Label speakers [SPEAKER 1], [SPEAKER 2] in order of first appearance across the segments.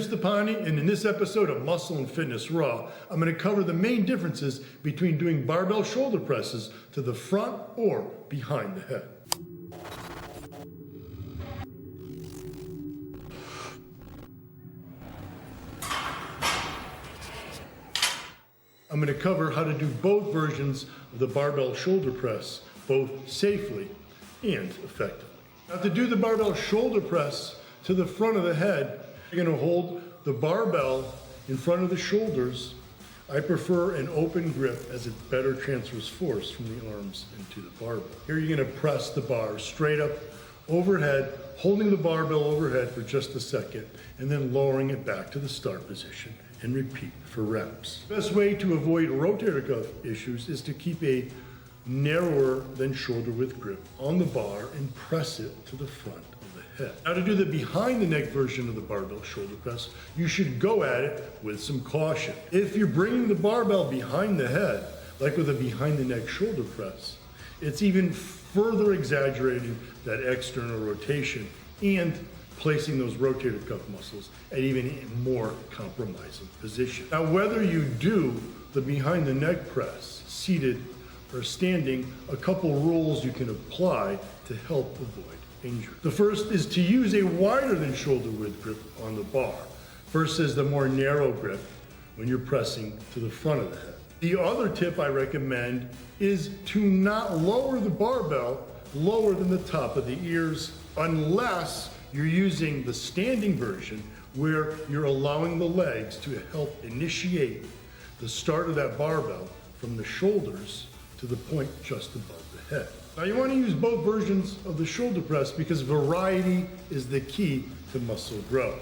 [SPEAKER 1] Stepani, and in this episode of Muscle and Fitness Raw, I'm going to cover the main differences between doing barbell shoulder presses to the front or behind the head. I'm going to cover how to do both versions of the barbell shoulder press, both safely and effectively. Now, to do the barbell shoulder press to the front of the head, you're going to hold the barbell in front of the shoulders. I prefer an open grip as it better transfers force from the arms into the barbell. Here you're going to press the bar straight up overhead, holding the barbell overhead for just a second, and then lowering it back to the start position and repeat for reps. The best way to avoid rotator cuff issues is to keep a narrower than shoulder width grip on the bar and press it to the front of the head. Now, to do the behind the neck version of the barbell shoulder press, you should go at it with some caution. If you're bringing the barbell behind the head, like with a behind the neck shoulder press, it's even further exaggerating that external rotation and placing those rotator cuff muscles at even a more compromising position. Now, whether you do the behind the neck press seated or standing, a couple rules you can apply to help avoid injury. The first is to use a wider than shoulder width grip on the bar versus the more narrow grip when you're pressing to the front of the head. The other tip I recommend is to not lower the barbell lower than the top of the ears unless you're using the standing version where you're allowing the legs to help initiate the start of that barbell from the shoulders to the point just above the head. Now, you want to use both versions of the shoulder press because variety is the key to muscle growth.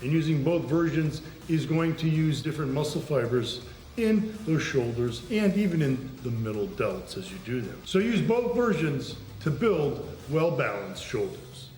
[SPEAKER 1] And using both versions is going to use different muscle fibers in those shoulders and even in the middle delts as you do them. So use both versions to build well-balanced shoulders.